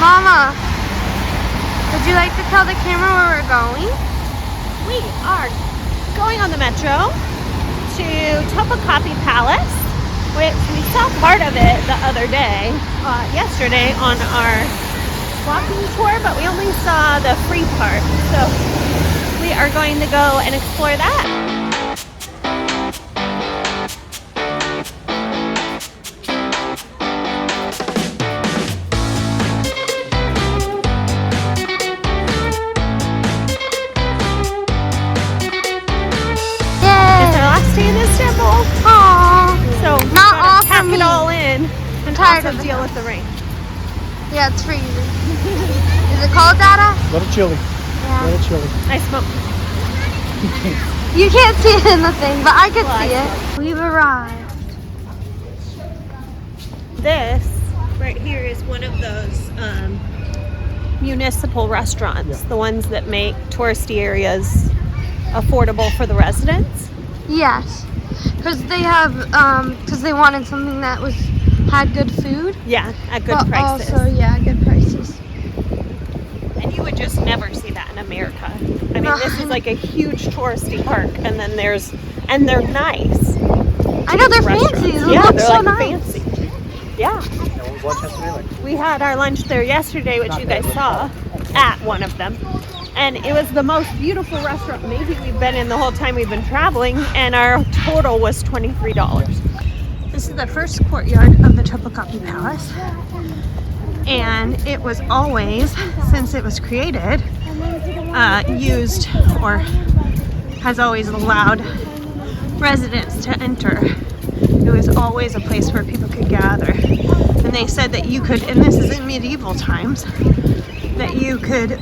Mama, would you like to tell the camera where we're going? We are going on the metro to Topkapi Palace, which we saw part of it the other day, yesterday on our walking tour, but we only saw the free part. So we are going to go and explore that. In Istanbul. Aww. So not all pack for me. It all in. I'm tired of deal with the rain. Yeah, it's freezing. Is it cold, Dada? A little chilly. Yeah. A little chilly. I smoke. You can't see it in the thing, but I can see it. We've arrived. This right here is one of those municipal restaurants, the ones that make touristy areas affordable for the residents. Yes, because they have, because they wanted something that had good food. Yeah, at good but prices. Also, yeah, good prices. And you would just never see that in America. I mean, this is like a huge touristy park, and then and they're nice. I know, they're fancy. They yeah, look they're so like nice. fancy. Yeah. What was lunch yesterday like? We had our lunch there yesterday, which you guys saw at one of them. And it was the most beautiful restaurant maybe we've been in the whole time we've been traveling, and our total was $23. This is the first courtyard of the Topkapi Palace, and it was always, since it was created, used or has always allowed residents to enter. It was always a place where people could gather, and they said that you could, and this is in medieval times, that you could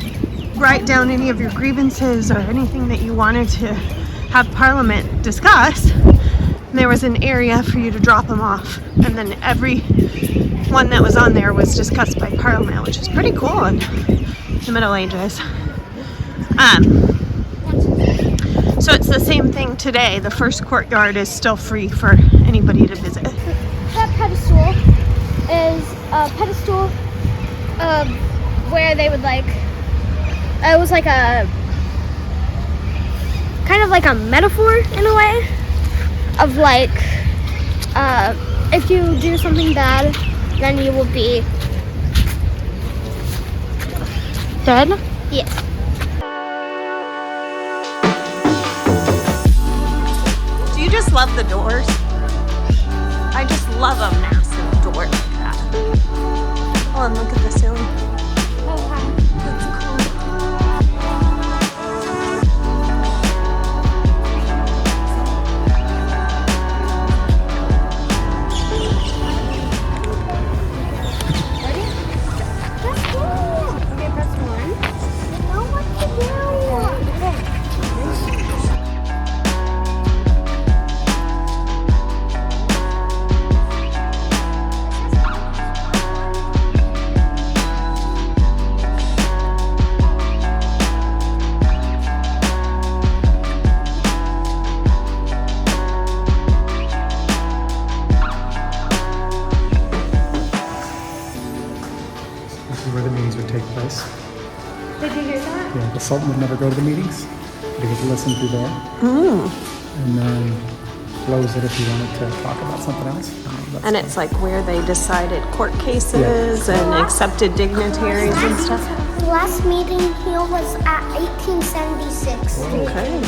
write down any of your grievances or anything that you wanted to have Parliament discuss. There was an area for you to drop them off, and then every one that was on there was discussed by Parliament, which is pretty cool in the Middle Ages. So it's the same thing today. The first courtyard is still free for anybody to visit. That pedestal is a pedestal where they would it was like a kind of like a metaphor in a way of if you do something bad, then you will be Dead? yes. Do you just love the doors? I just love a massive door like that. Oh, and look at the ceiling. That's cool. Okay, press 1. I know what to do. This is where the meetings would take place. Did you hear that? Yeah, the Sultan would never go to the meetings, but he would listen through there. And then close it if he wanted to talk about something else. And it's like where they decided court cases and accepted dignitaries and stuff. The last meeting here was at 1876. Okay.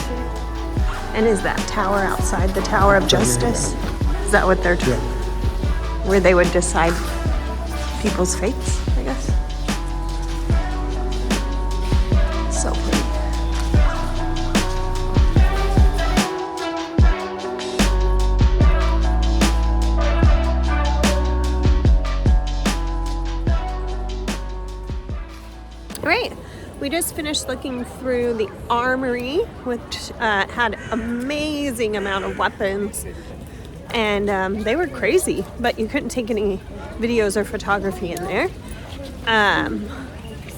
And is that tower outside the Tower of Justice? Is that what they're where they would decide people's fates, I guess? So pretty. Great. We just finished looking through the Armory, which had amazing amount of weapons, and they were crazy, but you couldn't take any videos or photography in there.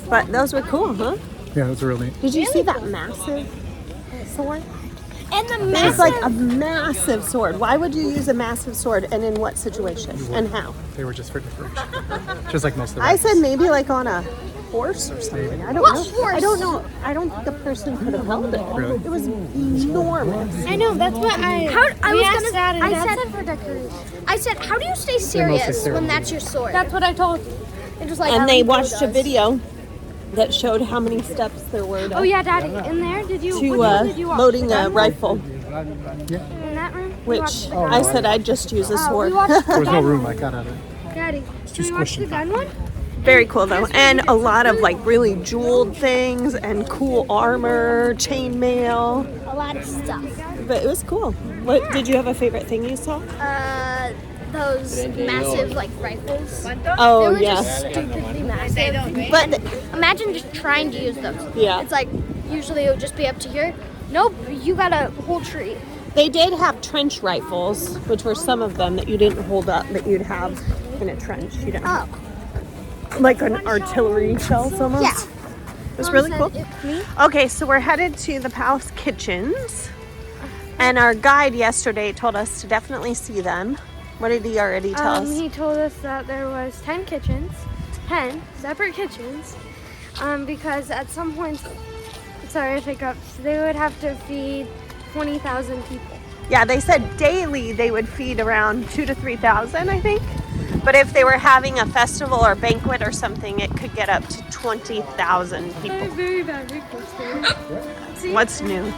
But those were cool, huh? Yeah, it was really neat. Did you see that massive sword? And the There's massive. like a massive sword. Why would you use a massive sword, and in what situation and how? They were just for decoration. Just like most of the I said rifles. maybe like on a horse or something. I don't What know. horse? I don't know. I don't think the person could have held it. Really? It was enormous. I know, that's what I I said said for decoration. I said, how do you stay serious ceremony. when that's your sword? that's what I told you. And just like And how they Rico watched a does. video that showed how many steps there were to, Oh yeah, Daddy, in there, did you, to which one did you watch? loading That a one? rifle, In that room? We which watched the I gun said I'd just use a one? sword. We watched There the was no gun room one. like that at it. Daddy, too did you watch the squishy. gun one? Very cool though, and a lot of like really jeweled things and cool armor, chainmail. A lot of stuff. But it was cool. What did you have a favorite thing you saw? Those massive like rifles. They Oh were yeah, just stupidly massive. but Imagine just trying to use those. Yeah. It's like usually it would just be up to here. Nope, you got a whole tree. they did have trench rifles, which were some of them that you didn't hold up, but you'd have in a trench. You didn't Oh, like an artillery shells almost. yeah. It was really cool. Me? Okay, so we're headed to the Palace kitchens, and our guide yesterday told us to definitely see them. What did he already tell us? He told us that there was 10 kitchens, 10 separate kitchens, because at some point, sorry if hiccups, they would have to feed 20,000 people. Yeah, they said daily they would feed around 2,000 to 3,000, I think. But if they were having a festival or banquet or something, it could get up to 20,000 people. Very bad hiccups there. What's new?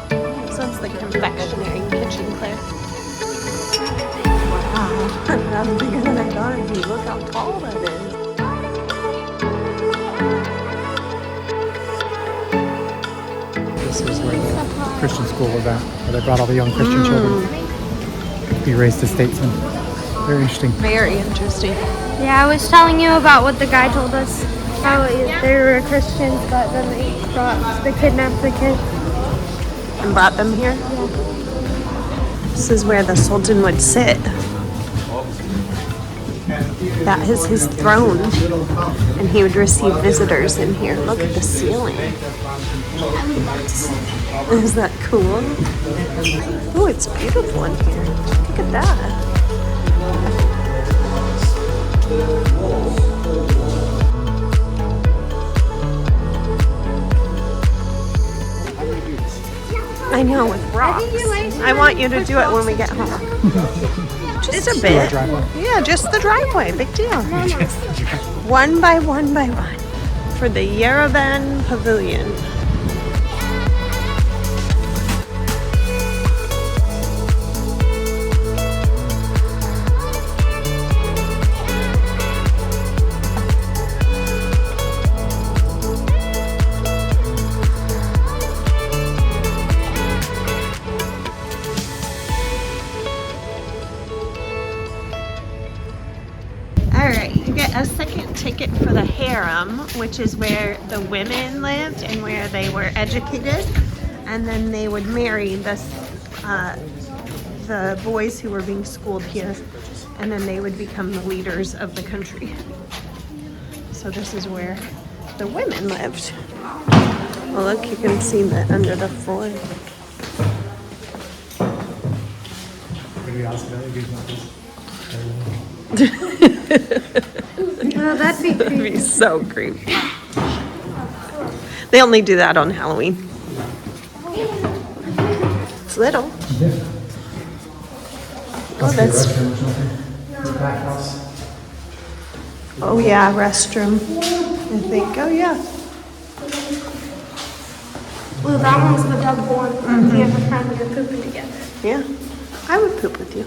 This one's the confectionery kitchen, Claire. Wow, that's bigger than I thought it'd be. Look how tall that is. This was where the Christian school was at, where they brought all the young Christian children to be raised as statesmen. Very interesting. Very interesting. Yeah, I was telling you about what the guy told us. How they were Christians, but then they kidnapped the kids. And brought them here. This is where the Sultan would sit. That is his throne. And he would receive visitors in here. Look at the ceiling. Is that cool? Oh, it's beautiful in here. Look at that. I know, with rocks. I want you to do it when we get home. Just a bit. Driveway. Yeah, just the driveway. Big deal. One by one by one. For the Yerevan Pavilion. Alright, you get a second ticket for the Harem, which is where the women lived and where they were educated, and then they would marry the boys who were being schooled here, and then they would become the leaders of the country. So this is where the women lived. Well, look, you can see that under the floor. Well, that'd be That'd be so creepy. They only do that on Halloween. It's little. Oh, that's. Oh yeah, restroom. I think. Oh yeah. Well, that one's the double one. You have a friend you're pooping together. Yeah. I would poop with you.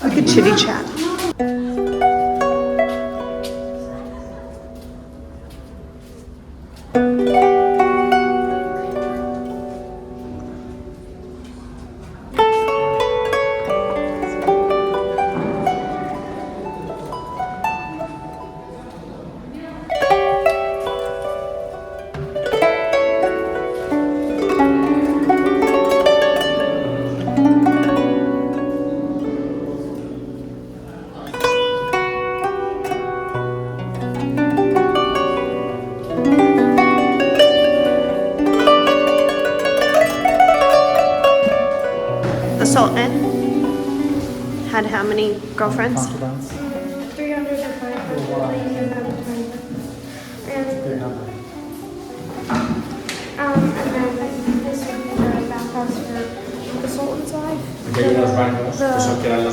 We could chitty chat. had how many girlfriends? Concubines. 300 to 500 ladies and then 20. And then this would be the bathhouse for the Sultan's wife.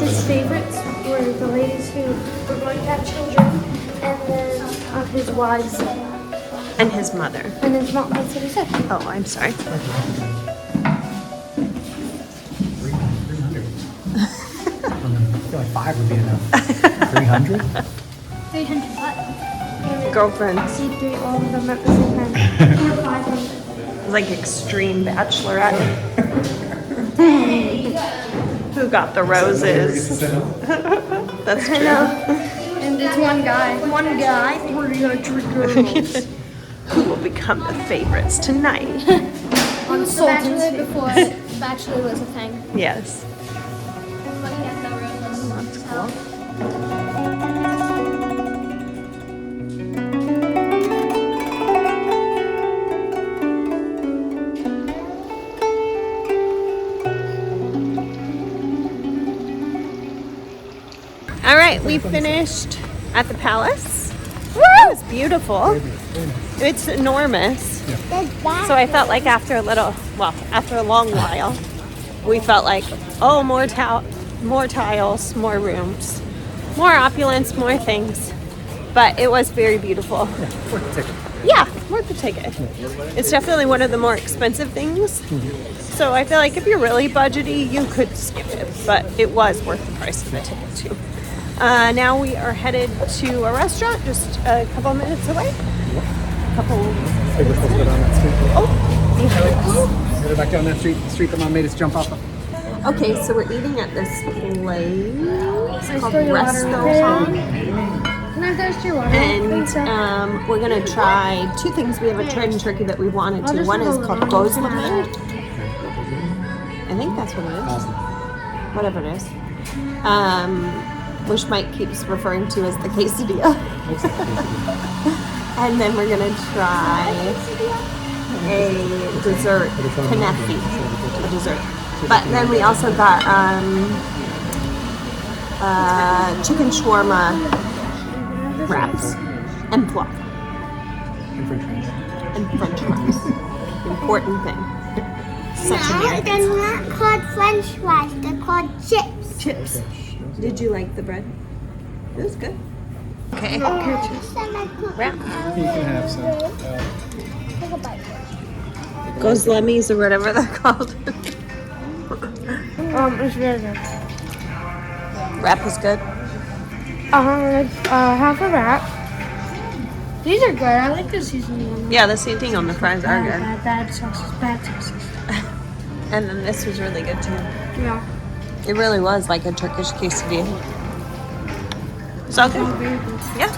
His favorites were the ladies who were going to have children, and then his wives. And his mother. And his mom, that's what he said. Oh, I'm sorry. 300. I feel like 5 would be enough. 300? 300 what? Girlfriends. He'd do all of them at the same time. 500. Like extreme bachelorette. Who got the roses? That's true. And it's one guy. 300 girls. Who will become the favorites tonight? On the Bachelor before Bachelor was a thing. Yes. But he has no roses. That's cool. All right, we finished at the palace. It was beautiful. It's enormous. So I felt like after a long while, we felt like, oh, more tiles, more rooms, more opulence, more things. But it was very beautiful. Yeah, worth the ticket. Yeah, worth the ticket. It's definitely one of the more expensive things. So I feel like if you're really budgety, you could skip it. But it was worth the price of the ticket too. Now we are headed to a restaurant just a couple minutes away. Hey, we're supposed to go down that street. Oh, Headed back down that street that Mom made us jump off of. okay, so we're eating at this place called still your water Restaurant. Can I thirst your water? Thanks, sir. And we're gonna try 2 things. We have a tried in Turkey that we wanted to. One is called Gozlama. I think that's what it is. Whatever it is. Which Mike keeps referring to as the quesadilla. And then we're gonna try a dessert, kanafi, a dessert. But then we also got chicken shawarma wraps and fluff and French fries. Important thing. Such a good They're not called French fries, they're called chips. chips. Did you like the bread? It was good. Okay. Wrap. You can have some. Gozlemis or whatever they're called. It's really good. Wrap was good. Half a wrap. These are good. I like the seasoning on them. Yeah, the same thing on the fries are good. Bad sauces. Bad sauces. And then this was really good too. Yeah. It really was like a Turkish quesadilla. So good. Yeah.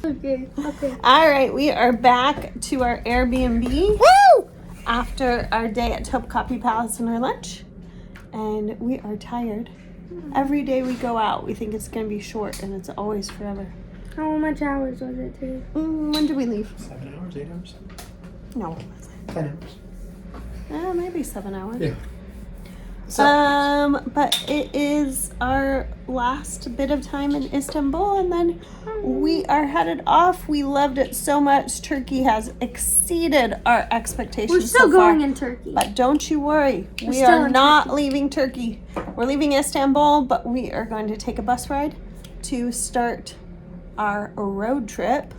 Okay. All right, we are back to our Airbnb. Woo! After our day at Topkapi Palace and our lunch. And we are tired. Every day we go out, we think it's going to be short, and it's always forever. How much hours was it today? When did we leave? 7 hours, 8 hours? No. 10 hours. Maybe 7 hours. Yeah. But it is our last bit of time in Istanbul, and then we are headed off. We loved it so much. Turkey has exceeded our expectations. We're still so far. going in Turkey. But don't you worry, we still are in not leaving Turkey. We're leaving Istanbul, but we are going to take a bus ride to start our road trip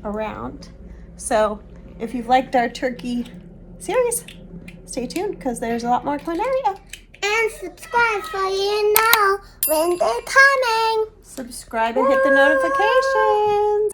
around. So if you've liked our Turkey series, stay tuned because there's a lot more Courtyard. And subscribe so you know when they're coming. Subscribe and hit the notifications.